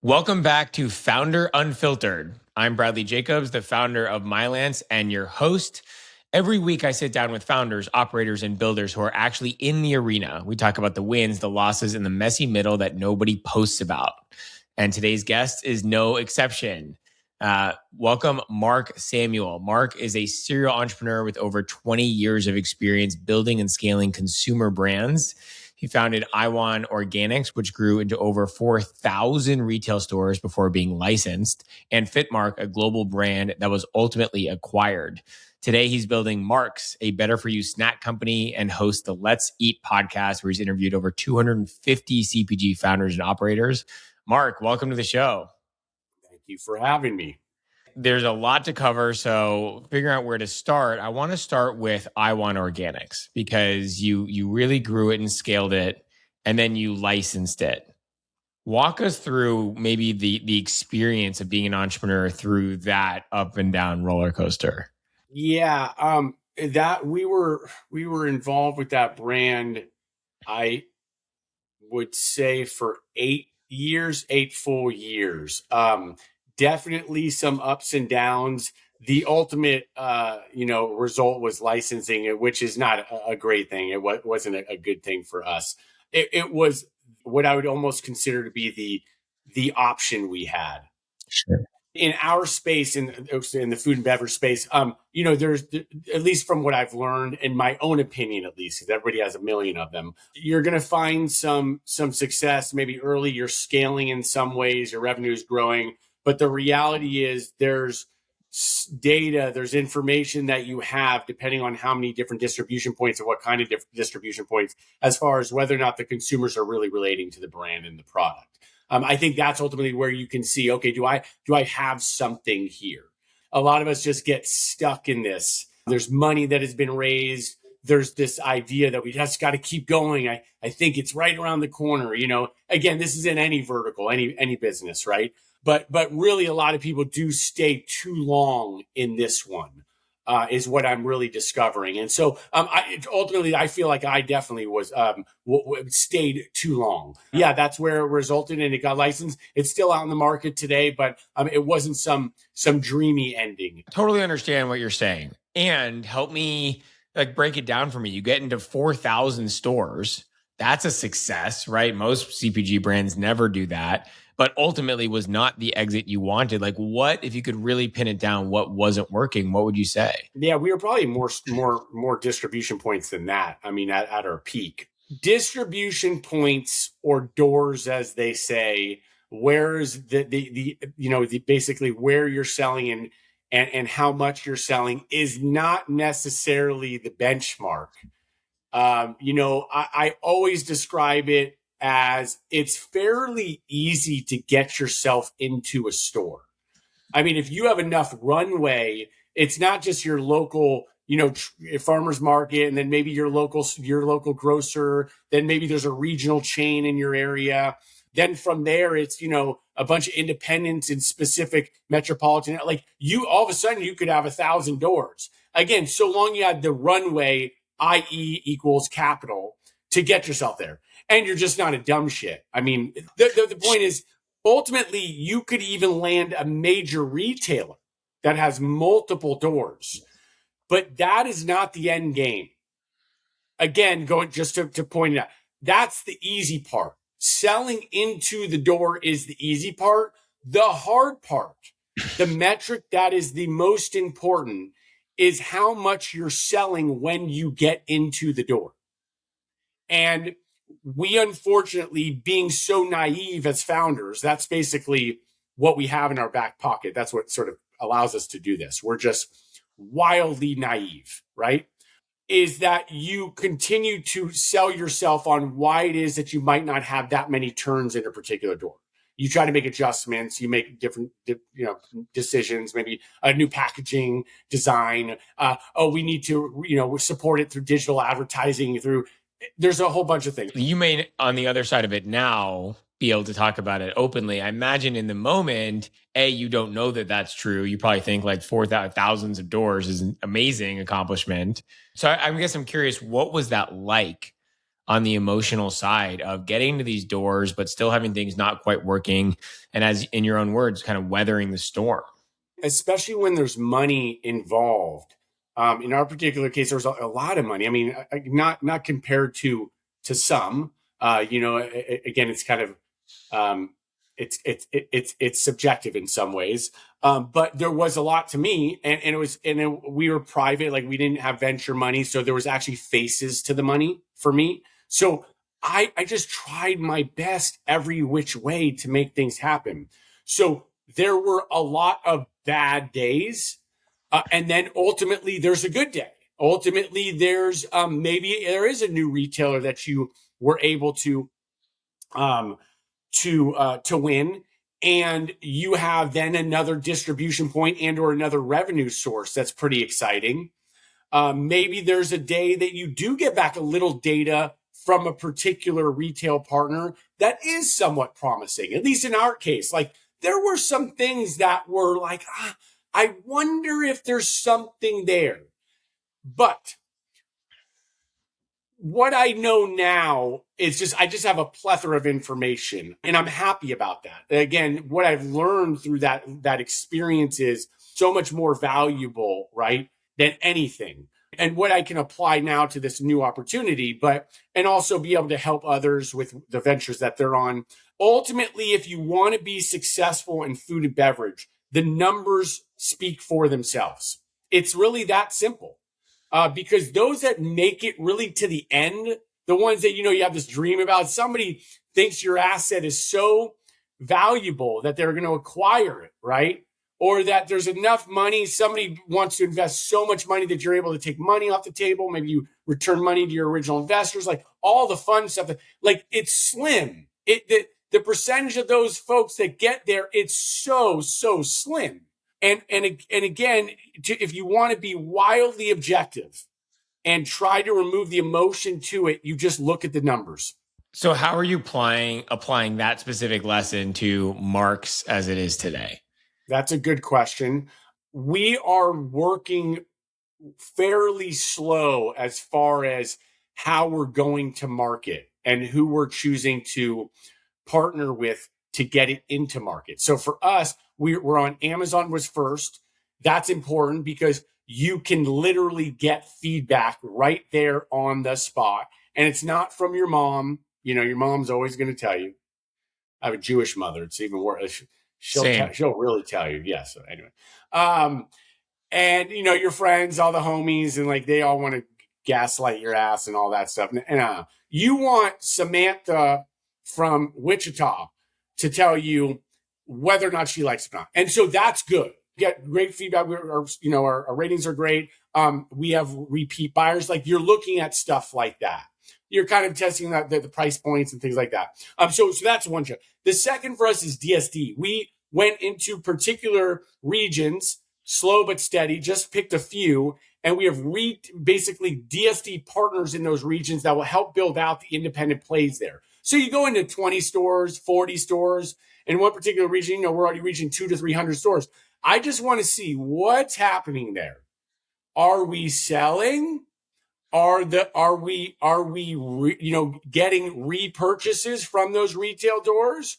Welcome back to Founder Unfiltered. I'm Bradley Jacobs, the founder of Mylance and your host. Every week, I sit down with founders, operators, and builders who are actually in the arena. We talk about the wins, the losses, and the messy middle that nobody posts about. And today's guest is no exception. Welcome, Mark Samuel. Mark is a serial entrepreneur with over 20 years of experience building and scaling consumer brands. He founded Iwon Organics, which grew into over 4,000 retail stores before being licensed, and Fitmark, a global brand that was ultimately acquired. Today, he's building Marks, a better-for-you snack company, and hosts the Let's Eat podcast, where he's interviewed over 250 CPG founders and operators. Mark, welcome to the show. Thank you for having me. There's a lot to cover, so figuring out where to start, I want to start with Iwon Organics because you really grew it and scaled it, and then you licensed it. Walk us through maybe the experience of being an entrepreneur through that up and down roller coaster. Yeah, that we were involved with that brand, I would say for 8 years, 8 full years. Definitely some ups and downs. The ultimate, result was licensing it, which is not a great thing. It wasn't a good thing for us. It was what I would almost consider to be the option we had. Sure. In our space, in the food and beverage space, there's, at least from what I've learned, in my own opinion, at least, because everybody has a million of them, you're going to find some success. Maybe early, you're scaling in some ways, your revenue is growing, but the reality is there's data, there's information that you have, depending on how many different distribution points and what kind of distribution points, as far as whether or not the consumers are really relating to the brand and the product. I think that's ultimately where you can see, okay, do I have something here? A lot of us just get stuck in this. There's money that has been raised. There's this idea that we just got to keep going. I think it's right around the corner. Again, this is in any vertical, any business, right? But really, a lot of people do stay too long in this one. Is what I'm really discovering. And so ultimately, I feel like I definitely was stayed too long. Yeah, that's where it resulted and it got licensed. It's still out in the market today, but it wasn't some dreamy ending. Totally understand what you're saying. And help me break it down for me. You get into 4,000 stores. That's a success, right? Most CPG brands never do that, but ultimately was not the exit you wanted. What, if you could really pin it down, what wasn't working, what would you say? Yeah, we were probably more distribution points than that. I mean, at our peak. Distribution points, or doors, as they say, where's the basically where you're selling and how much you're selling is not necessarily the benchmark. I always describe it as it's fairly easy to get yourself into a store. I mean, if you have enough runway, it's not just your local, farmer's market, and then maybe your local grocer. Then maybe there's a regional chain in your area. Then from there, it's, a bunch of independents in specific metropolitan. All of a sudden, you could have 1,000 doors. Again, so long you had the runway, i.e. equals capital, to get yourself there. And you're just not a dumb shit. I mean, the point is, ultimately, you could even land a major retailer that has multiple doors, but that is not the end game. Again, going just to point it out, that's the easy part. Selling into the door is the easy part. The hard part, the metric that is the most important, is how much you're selling when you get into the door. And we, unfortunately, being so naive as founders, that's basically what we have in our back pocket. That's what sort of allows us to do this. We're just wildly naive, right? Is that you continue to sell yourself on why it is that you might not have that many turns in a particular door. You try to make adjustments, you make different, decisions, maybe a new packaging design. We need to, support it through digital advertising, there's a whole bunch of things. You may, on the other side of it now, be able to talk about it openly. I imagine in the moment, you don't know that that's true. You probably think 4,000 of doors is an amazing accomplishment. So I guess I'm curious, what was that like on the emotional side of getting to these doors, but still having things not quite working. And as in your own words, kind of weathering the storm. Especially when there's money involved. In our particular case, there's a lot of money. I mean, not compared to some. Again, it's kind of it's subjective in some ways. But there was a lot to me, and we were private, like we didn't have venture money, so there was actually faces to the money for me. So I just tried my best every which way to make things happen. So there were a lot of bad days, and then ultimately there's a good day. Ultimately, there's maybe there is a new retailer that you were able um, to win, and you have then another distribution point and or another revenue source that's pretty exciting. Maybe there's a day that you do get back a little data from a particular retail partner that is somewhat promising, at least in our case. Like there were some things that were like, I wonder if there's something there. But what I know now is I just have a plethora of information, and I'm happy about that. Again, what I've learned through that experience is so much more valuable, right, than anything. And what I can apply now to this new opportunity, and also be able to help others with the ventures that they're on. Ultimately, if you want to be successful in food and beverage, the numbers speak for themselves. It's really that simple. Because those that make it really to the end, the ones that, you have this dream about, somebody thinks your asset is so valuable that they're going to acquire it, right? Or that there's enough money, somebody wants to invest so much money that you're able to take money off the table. Maybe you return money to your original investors, like all the fun stuff. Like it's slim. The percentage of those folks that get there, it's so slim. And again, if you want to be wildly objective and try to remove the emotion to it, you just look at the numbers. So how are you applying that specific lesson to Marks as it is today? That's a good question. We are working fairly slow as far as how we're going to market and who we're choosing to partner with to get it into market. So for us, we're on Amazon was first. That's important because you can literally get feedback right there on the spot. And it's not from your mom. Your mom's always going to tell you. I have a Jewish mother. It's even worse. She'll really tell you. Yes. Yeah, so anyway. And your friends, all the homies, and like they all want to gaslight your ass and all that stuff. And you want Samantha from Wichita to tell you whether or not she likes it or not. And so that's good. Get great feedback. Our ratings are great. We have repeat buyers. Like you're looking at stuff like that. You're kind of testing the price points and things like that. So that's one show. The second for us is DSD. We went into particular regions, slow but steady, just picked a few, and we have basically DSD partners in those regions that will help build out the independent plays there. So you go into 20 stores, 40 stores. In one particular region, we're already reaching 200 to 300 stores. I just want to see what's happening there. Are we selling? Are we getting repurchases from those retail doors?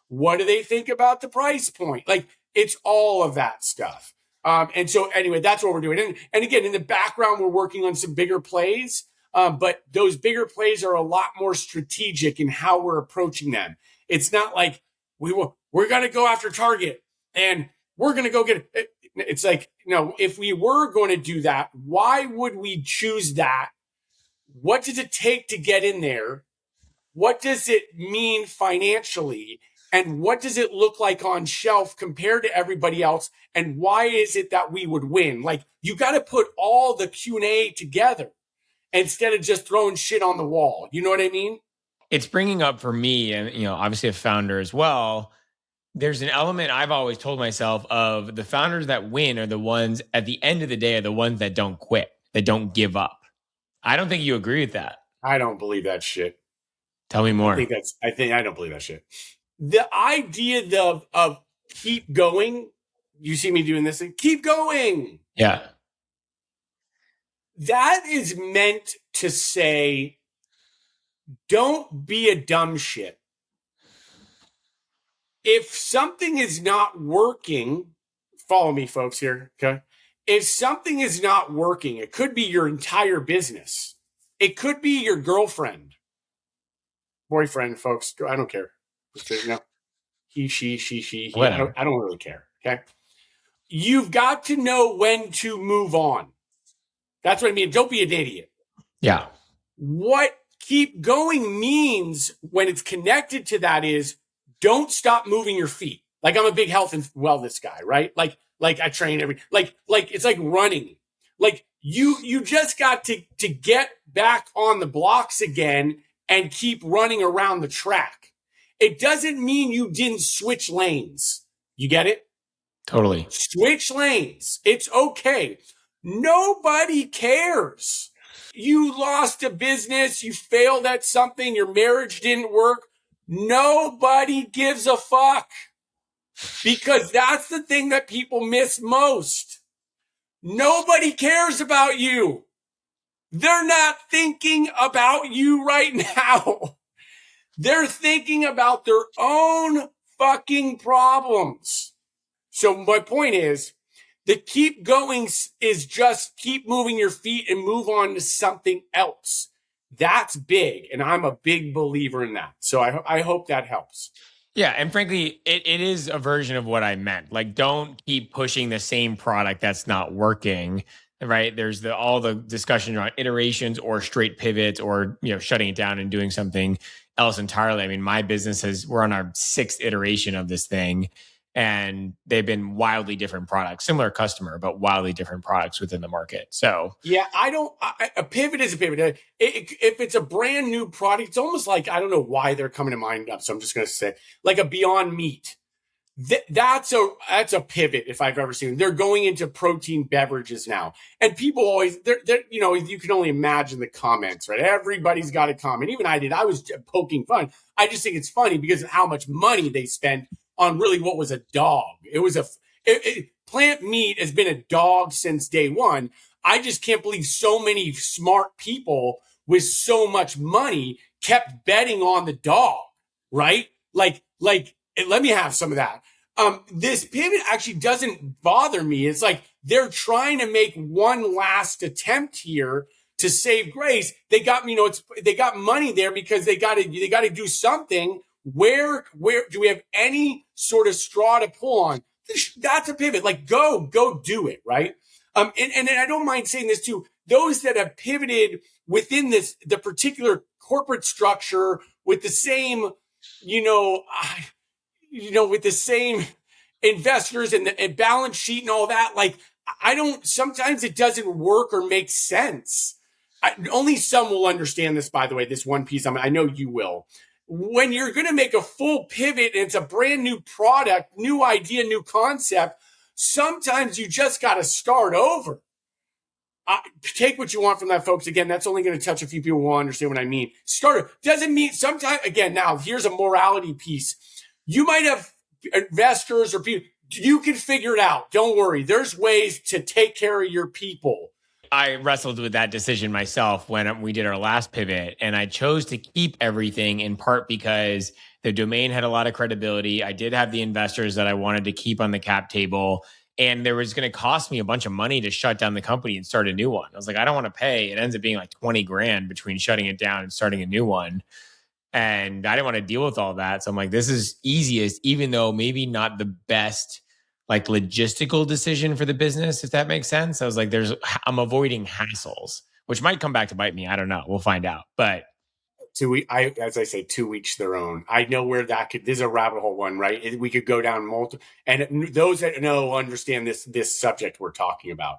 What do they think about the price point? Like it's all of that stuff. And so anyway, that's what we're doing. And again, in the background, we're working on some bigger plays. But those bigger plays are a lot more strategic in how we're approaching them. It's not like we're going to go after Target and we're going to go get it. It's like, if we were going to do that, why would we choose that? What does it take to get in there? What does it mean financially? And what does it look like on shelf compared to everybody else? And why is it that we would win? Like you got to put all the Q&A together instead of just throwing shit on the wall. You know what I mean? It's bringing up for me, and obviously a founder as well, there's an element I've always told myself of the founders that win are the ones at the end of the day are the ones that don't quit, that don't give up. I don't think you agree with that. I don't believe that shit. Tell me more. I don't believe that shit. The idea of keep going, you see me doing this thing, keep going. Yeah. That is meant to say don't be a dumb shit. If something is not working, follow me, folks, here, okay? If something is not working, it could be your entire business. It could be your girlfriend, boyfriend, folks. I don't care. He, she, he. Whatever. I don't really care. Okay. You've got to know when to move on. That's what I mean. Don't be an idiot. Yeah. What keep going means when it's connected to that is don't stop moving your feet. Like I'm a big health and wellness guy, right? Like I train like it's like running. Like you just got to get back on the blocks again and keep running around the track. It doesn't mean you didn't switch lanes. You get it? Totally. Switch lanes. It's okay. Nobody cares. You lost a business, you failed at something, your marriage didn't work. Nobody gives a fuck. Because that's the thing that people miss most. Nobody cares about you. They're not thinking about you right now. They're thinking about their own fucking problems. So my point is, the keep going is just keep moving your feet and move on to something else. That's big. And I'm a big believer in that. So I hope that helps. Yeah, and frankly, it is a version of what I meant. Like, don't keep pushing the same product that's not working. Right? There's all the discussion around iterations or straight pivots or shutting it down and doing something else entirely. I mean, my business we're on our 6th iteration of this thing, and they've been wildly different products, similar customer, but wildly different products within the market. So yeah, a pivot is a pivot. If it's a brand new product, it's almost like, I don't know why they're coming to mind up. So I'm just going to say like a Beyond Meat. That's a pivot if I've ever seen. They're going into protein beverages now, and people always they're you can only imagine the comments, right? Everybody's got a comment. Even I did. I was poking fun. I just think it's funny because of how much money they spent on really what was a dog. It was plant meat has been a dog since day one. I just can't believe so many smart people with so much money kept betting on the dog, right? Like let me have some of that. This pivot actually doesn't bother me. It's like they're trying to make one last attempt here to save grace. They got they got money there because they got to do something. Where do we have any sort of straw to pull on? That's a pivot. Like go do it, right? And I don't mind saying this too. Those that have pivoted within the particular corporate structure with the same, with the same investors and balance sheet and all that. Like, sometimes it doesn't work or make sense. Only some will understand this, by the way, this one piece. I know you will. When you're going to make a full pivot and it's a brand new product, new idea, new concept, sometimes you just got to start over. Take what you want from that, folks. Again, that's only going to touch a few people who will understand what I mean. Starter doesn't mean sometimes, again, now here's a morality piece. You might have investors or people. You can figure it out. Don't worry. There's ways to take care of your people. I wrestled with that decision myself when we did our last pivot, and I chose to keep everything in part because the domain had a lot of credibility. I did have the investors that I wanted to keep on the cap table, and there was going to cost me a bunch of money to shut down the company and start a new one. I was like, I don't want to pay. It ends up being like 20 grand between shutting it down and starting a new one. And I didn't want to deal with all that. So I'm like, this is easiest, even though maybe not the best like logistical decision for the business, if that makes sense. I was like, I'm avoiding hassles, which might come back to bite me. I don't know. We'll find out. But as I say, to each their own. I know where that this is a rabbit hole one, right? We could go down multiple, and those that know understand this subject we're talking about.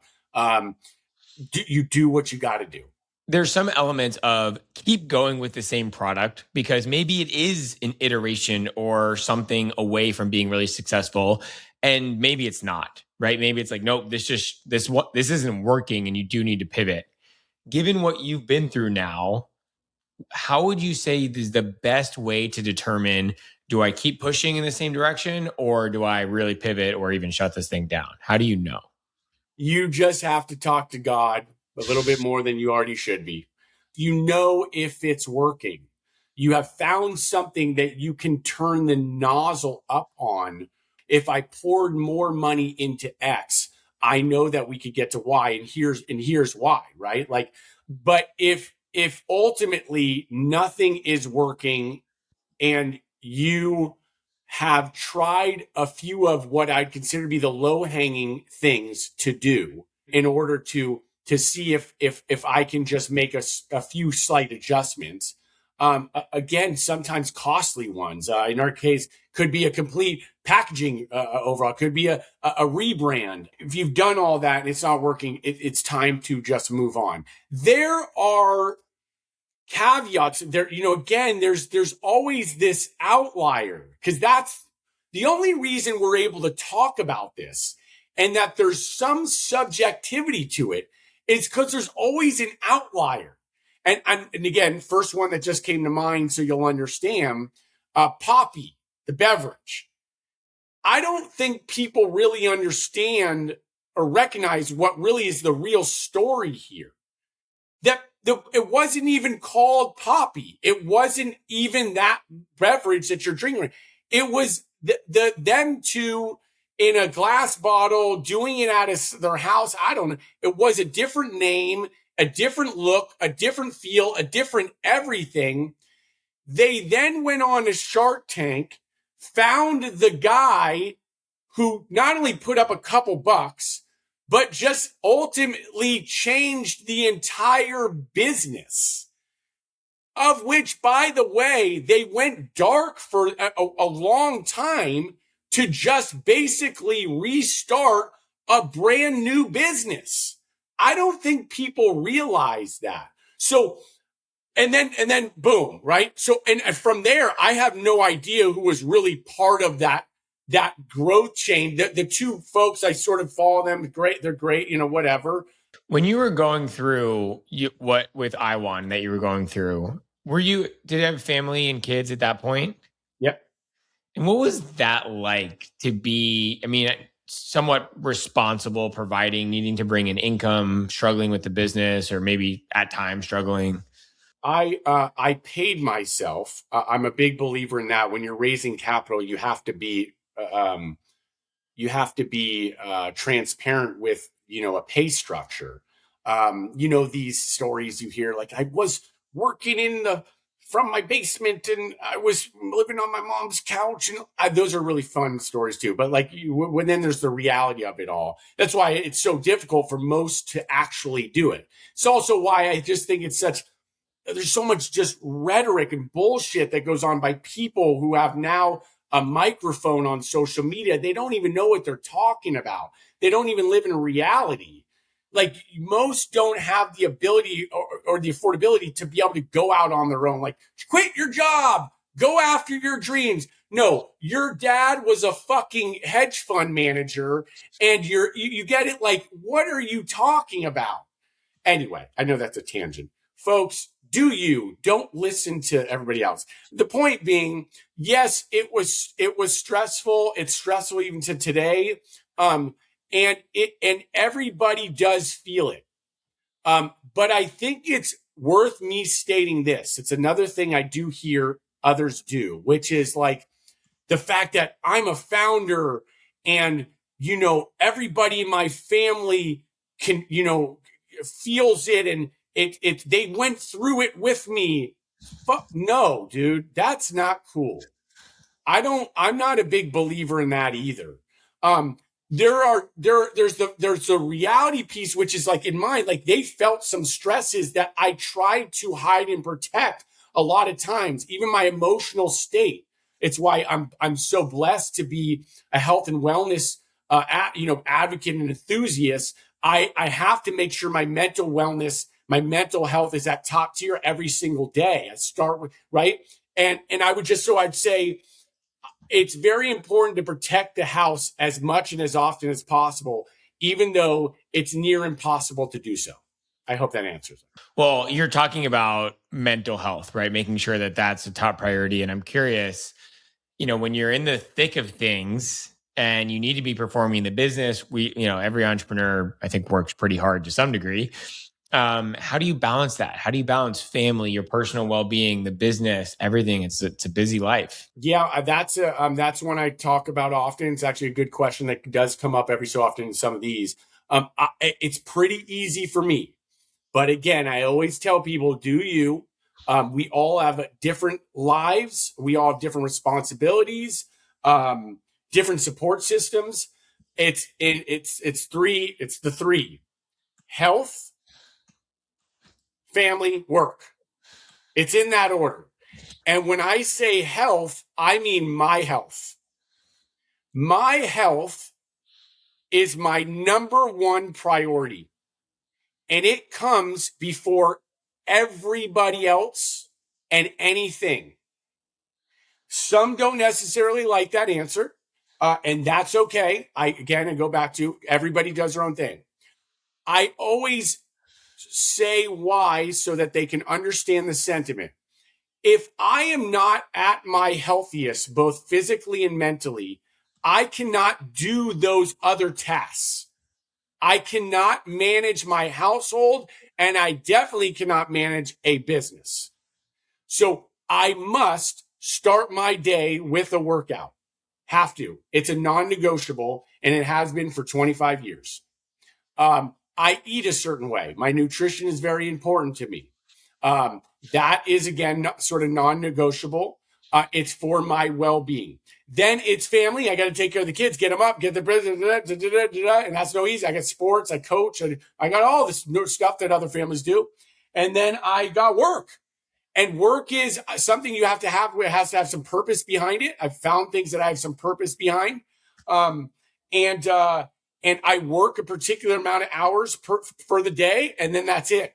You do what you got to do. There's some elements of keep going with the same product because maybe it is an iteration or something away from being really successful, and maybe it's not, right? Maybe it's like, nope, this isn't working, and you do need to pivot. Given what you've been through now, how would you say is the best way to determine, do I keep pushing in the same direction or do I really pivot or even shut this thing down? How do you know? You just have to talk to God a little bit more than you already should be. You know if it's working. you have found something that you can turn the nozzle up on. If I poured more money into X, I know that we could get to Y, and here's why, right? Like, but if ultimately nothing is working and you have tried a few of what I'd consider to be the low hanging things to do in order to see if I can just make a few slight adjustments. Again, sometimes costly ones. In our case, could be a complete packaging overall, could be a rebrand. If you've done all that and it's not working, it's time to just move on. There are caveats there. Again, there's always this outlier, because that's the only reason we're able to talk about this, and that there's some subjectivity to it, is because there's always an outlier. And again, first one that just came to mind, so you'll understand, Poppy, the beverage. I don't think people really understand or recognize what really is the real story here. It wasn't even called Poppy. It wasn't even that beverage that you're drinking. It was them two in a glass bottle doing it at their house. I don't know. It was a different name, a different look, a different feel, a different everything. They then went on to Shark Tank, found the guy who not only put up a couple bucks, but just ultimately changed the entire business, of which, by the way, they went dark for a long time to just basically restart a brand new business. I don't think people realize that. So, and then boom, right? So, and from there, I have no idea who was really part of that growth chain. The two folks, I sort of follow them. Great, they're great, whatever. When you were going through what with Iwon that you were going through, did you have family and kids at that point? Yep. And what was that like to be, I mean, somewhat responsible, providing, needing to bring in income, struggling with the business, or maybe at times struggling? I paid myself. I'm a big believer in that. When you're raising capital, you have to be transparent with a pay structure. These stories you hear, like, I was working from my basement and I was living on my mom's couch, and those are really fun stories too. But like, when then there's the reality of it all. That's why it's so difficult for most to actually do it. It's also why I just think there's so much just rhetoric and bullshit that goes on by people who have now a microphone on social media. They don't even know what they're talking about. They don't even live in reality. Like, most don't have the ability or the affordability to be able to go out on their own. Like, quit your job, go after your dreams. No, your dad was a fucking hedge fund manager, and you get it. Like, what are you talking about? Anyway, I know that's a tangent. Folks, don't listen to everybody else. The point being, yes, it was stressful. It's stressful even to today. And everybody does feel it. But I think it's worth me stating this. It's another thing I do hear others do, which is like the fact that I'm a founder, and everybody in my family can feels it, and they went through it with me. Fuck no, dude. That's not cool. I'm not a big believer in that either. There's the reality piece, which is like, in mine, like, they felt some stresses that I tried to hide and protect a lot of times, even my emotional state. It's why I'm so blessed to be a health and wellness advocate and enthusiast. I have to make sure my mental wellness, my mental health is at top tier every single day. I start with, right. And I'd say it's very important to protect the house as much and as often as possible, even though it's near impossible to do so. I hope that answers it. Well, you're talking about mental health, right? Making sure that that's a top priority. And I'm curious, when you're in the thick of things and you need to be performing the business, every entrepreneur, I think, works pretty hard to some degree. How do you balance that? How do you balance family, your personal well-being, the business, everything? It's a busy life. Yeah, that's one I talk about often. It's actually a good question that does come up every so often in some of these. It's pretty easy for me, but again, I always tell people, do you? We all have different lives. We all have different responsibilities, different support systems. It's three. It's the three: health, family, work. It's in that order. And when I say health, I mean my health. My health is my number one priority, and it comes before everybody else and anything. Some don't necessarily like that answer, and that's okay. I go back to everybody does their own thing. I always say why so that they can understand the sentiment. If I am not at my healthiest, both physically and mentally, I cannot do those other tasks. I cannot manage my household, and I definitely cannot manage a business. So I must start my day with a workout. Have to. It's a non-negotiable, and it has been for 25 years. I eat a certain way. My nutrition is very important to me. That is, again, sort of non-negotiable. It's for my well-being. Then it's family. I got to take care of the kids, get them up, get the and that's no easy. I got sports, I coach, I got all this stuff that other families do. And then I got work. And work is something you have to have. It has to have some purpose behind it. I've found things that I have some purpose behind. And I work a particular amount of hours for the day, and then that's it.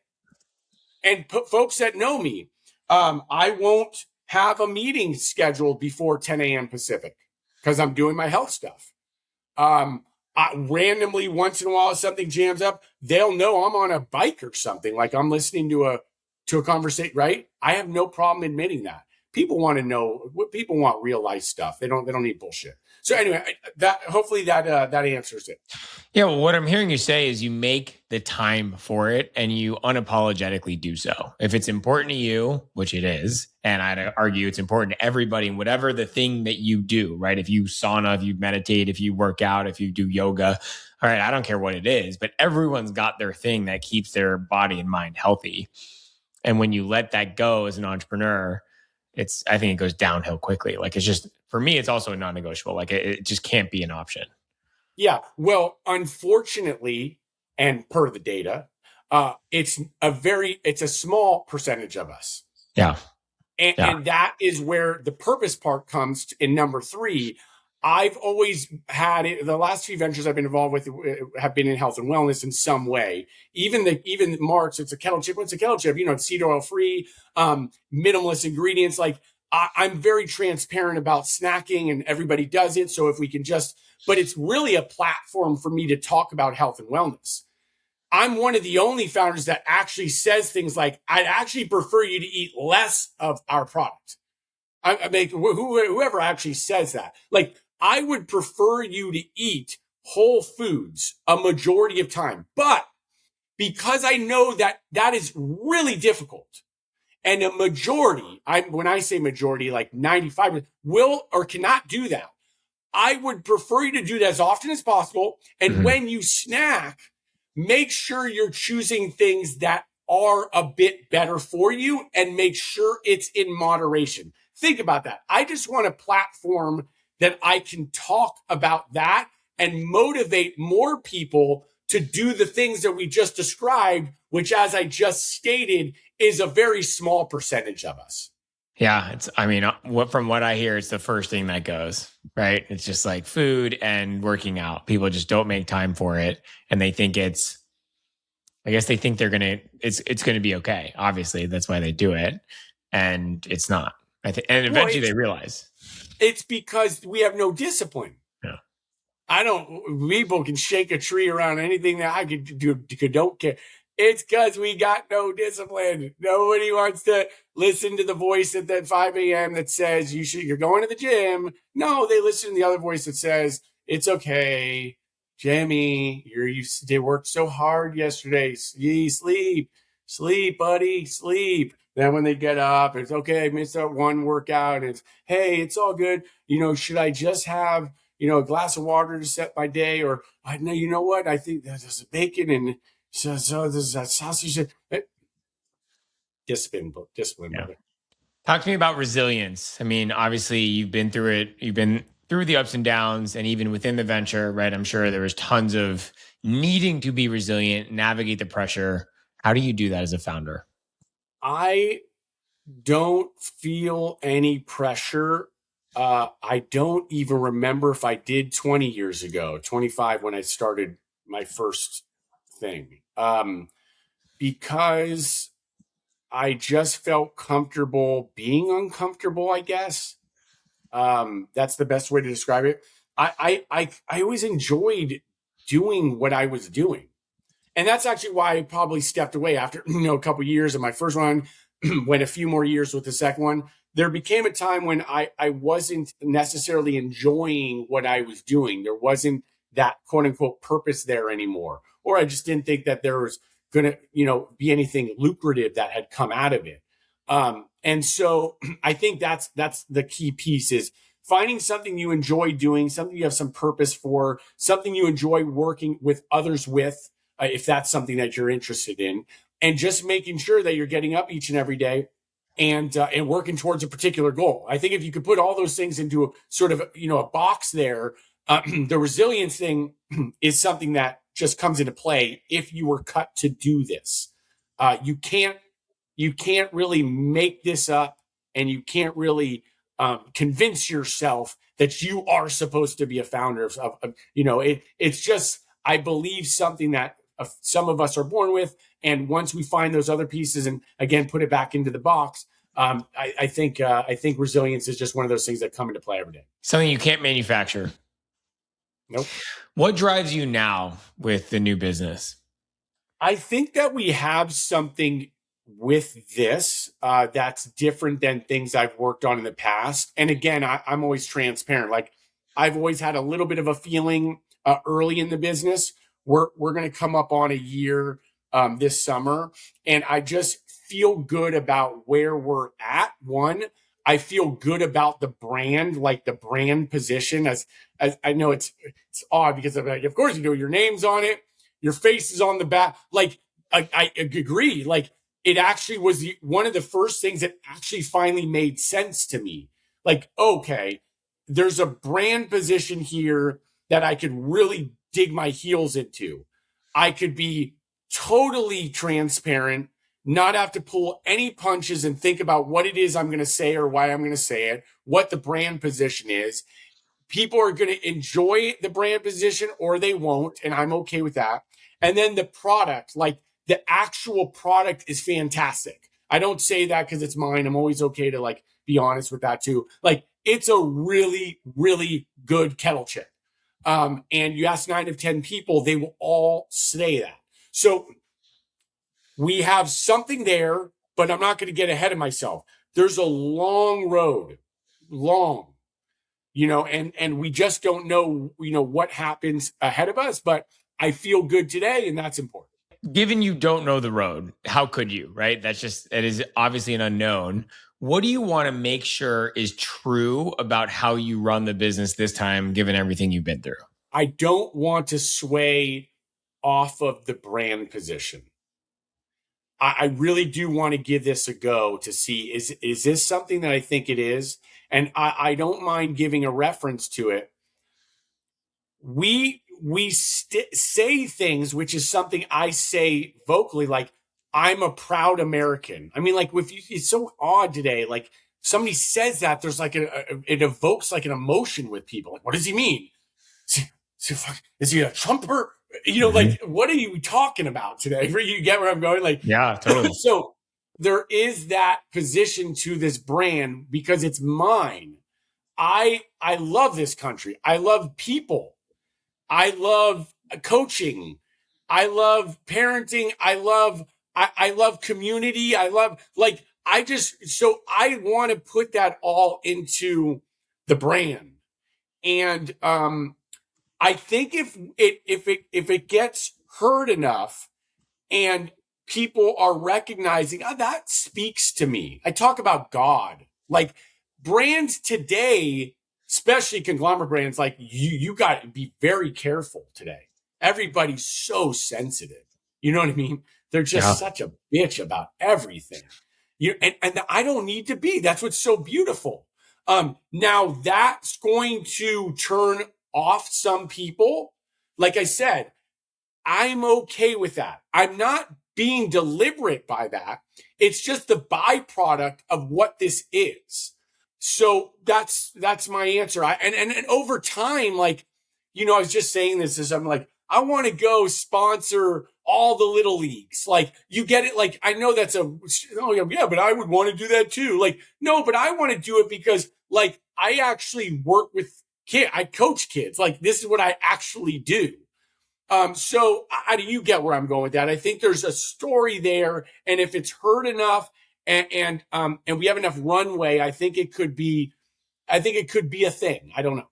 And folks that know me, I won't have a meeting scheduled before 10 a.m. Pacific because I'm doing my health stuff. Randomly, once in a while, if something jams up, they'll know I'm on a bike or something. Like I'm listening to a conversation, right? I have no problem admitting that. People want to know what people want, real life stuff. They don't need bullshit. So anyway, hopefully that answers it. Yeah, well, what I'm hearing you say is you make the time for it and you unapologetically do so. If it's important to you, which it is, and I'd argue it's important to everybody in whatever the thing that you do, right? If you sauna, if you meditate, if you work out, if you do yoga, all right, I don't care what it is, but everyone's got their thing that keeps their body and mind healthy. And when you let that go as an entrepreneur, I think it goes downhill quickly. Like it's just, for me, it's also a non-negotiable. Like it just can't be an option. Yeah. Well, unfortunately, and per the data, it's a small percentage of us. Yeah. And that is where the purpose part comes in number 3. I've always had it. The last few ventures I've been involved with have been in health and wellness in some way. Even Mark's, it's a kettle chip. What's a kettle chip? It's seed oil free, minimalist ingredients. Like I'm very transparent about snacking, and everybody does it. So if we can but it's really a platform for me to talk about health and wellness. I'm one of the only founders that actually says things like, I'd actually prefer you to eat less of our product. I mean, whoever actually says that, like, I would prefer you to eat whole foods a majority of time. But because I know that is really difficult, and a majority, when I say majority, like 95% will or cannot do that, I would prefer you to do that as often as possible. And when you snack, make sure you're choosing things that are a bit better for you and make sure it's in moderation. Think about that. I just want a platform that I can talk about that and motivate more people to do the things that we just described, which, as I just stated, is a very small percentage of us. Yeah, from what I hear, it's the first thing that goes, right? It's just like food and working out. People just don't make time for it, and they think it's going to be okay. Obviously, that's why they do it, and it's not. And eventually they realize it's because we have no discipline. Yeah. People can shake a tree around anything that I could do. Don't care. It's because we got no discipline. Nobody wants to listen to the voice at that 5 a.m. that says you're going to the gym. No, they listen to the other voice that says it's okay. Jimmy, they worked so hard yesterday. Sleep, buddy, sleep. Then when they get up, it's okay. I missed that one workout. And it's, hey, it's all good. Should I just have, a glass of water to set my day? Or I know, you know what? I think there's bacon and so there's that sausage. Discipline, Yeah. brother. Talk to me about resilience. I mean, obviously, you've been through it. You've been through the ups and downs, and even within the venture, right? I'm sure there was tons of needing to be resilient, navigate the pressure. How do you do that as a founder? I don't feel any pressure. I don't even remember if I did 20 years ago, 25 when I started my first thing. Because I just felt comfortable being uncomfortable, I guess. That's the best way to describe it. I always enjoyed doing what I was doing. And that's actually why I probably stepped away after a couple of years of my first one, went a few more years with the second one. There became a time when I wasn't necessarily enjoying what I was doing. There wasn't that quote unquote purpose there anymore, or I just didn't think that there was going to be anything lucrative that had come out of it. And so I think that's the key piece is finding something you enjoy doing, something you have some purpose for, something you enjoy working with others with, if that's something that you're interested in, and just making sure that you're getting up each and every day and working towards a particular goal. I think if you could put all those things into a sort of a box there, the resilience thing is something that just comes into play if you were cut to do this. You can't really make this up, and you can't really convince yourself that you are supposed to be a founder it's just, I believe, something that some of us are born with. And once we find those other pieces and again put it back into the box, I think resilience is just one of those things that come into play every day. Something you can't manufacture. Nope. What drives you now with the new business? I think that we have something with this that's different than things I've worked on in the past. And again, I'm always transparent. Like, I've always had a little bit of a feeling early in the business. We're going to come up on a year this summer, and I just feel good about where we're at. One, I feel good about the brand, like the brand position. As I know it's odd because of course your name's on it, your face is on the back. Like, I agree. Like, it actually was one of the first things that actually finally made sense to me. Like, okay, there's a brand position here that I could really dig my heels into. I could be totally transparent, not have to pull any punches and think about what it is I'm going to say or why I'm going to say it, what the brand position is. People are going to enjoy the brand position or they won't, and I'm okay with that. And then the product, like the actual product is fantastic. I don't say that because it's mine. I'm always okay to like be honest with that too. Like, it's a really, really good kettle chip. And you ask 9 of 10 people, they will all say that. So we have something there, but I'm not going to get ahead of myself. There's a long road, long, and we just don't know, what happens ahead of us, but I feel good today, and that's important. Given you don't know the road, how could you, right? It is obviously an unknown. What do you want to make sure is true about how you run the business this time, given everything you've been through? I don't want to sway off of the brand position. I really do want to give this a go to see, is this something that I think it is? And I don't mind giving a reference to it. We say things, which is something I say vocally, like, I'm a proud American. I mean, like, it's so odd today. Like, somebody says that, there's like it evokes like an emotion with people. Like, what does he mean? Is he a Trumper? Like, what are you talking about today? You get where I'm going? Like, Yeah, totally. so there is that position to this brand because it's mine. I love this country. I love people. I love coaching. I love parenting. I love community. I love, like, so I want to put that all into the brand. And I think if it gets heard enough and people are recognizing, oh, that speaks to me. I talk about God. Like brands today, especially conglomerate brands, like you got to be very careful today. Everybody's so sensitive. You know what I mean? They're Yeah. just such a bitch about everything. And I don't need to be. That's what's so beautiful. Now that's going to turn off some people. Like I said, I'm okay with that. I'm not being deliberate by that. It's just the byproduct of what this is. So that's my answer. And over time, like, I was just saying this as I'm like, I want to go sponsor all the little leagues. Like, you get it? Like, I know that's oh yeah, but I would want to do that too. Like, no, but I want to do it because like I actually work with kids. I coach kids. Like, this is what I actually do. So how do you get where I'm going with that? I think there's a story there, and if it's heard enough and we have enough runway, I think it could be a thing. I don't know.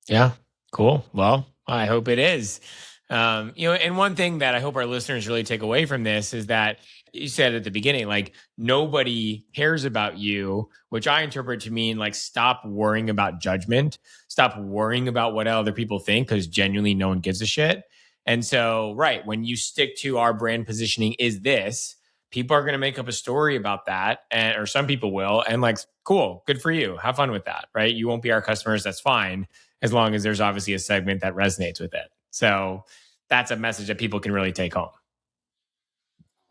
Yeah. Cool. Well, I hope it is. And one thing that I hope our listeners really take away from this is that you said at the beginning, like nobody cares about you, which I interpret to mean like stop worrying about judgment, stop worrying about what other people think, because genuinely no one gives a shit. And so, right, when you stick to our brand positioning is this, people are going to make up a story about that, and or some people will, and like, cool, good for you, have fun with that, right? You won't be our customers, that's fine, as long as there's obviously a segment that resonates with it. So that's a message that people can really take home.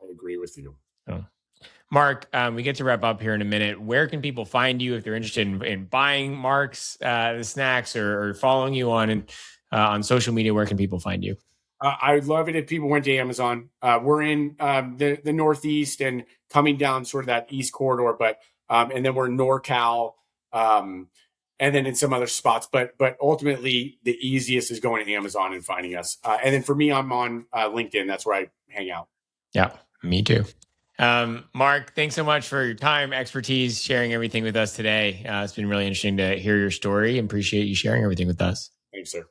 I agree with you. So, Mark, we get to wrap up here in a minute. Where can people find you if they're interested in buying Mark's the snacks or following you on social media? Where can people find you? I would love it if people went to Amazon. We're in the Northeast and coming down sort of that East corridor, but and then we're in NorCal, and then in some other spots. But ultimately, the easiest is going to Amazon and finding us. And then for me, I'm on LinkedIn. That's where I hang out. Yeah, me too. Mark, thanks so much for your time, expertise, sharing everything with us today. It's been really interesting to hear your story and appreciate you sharing everything with us. Thanks, sir.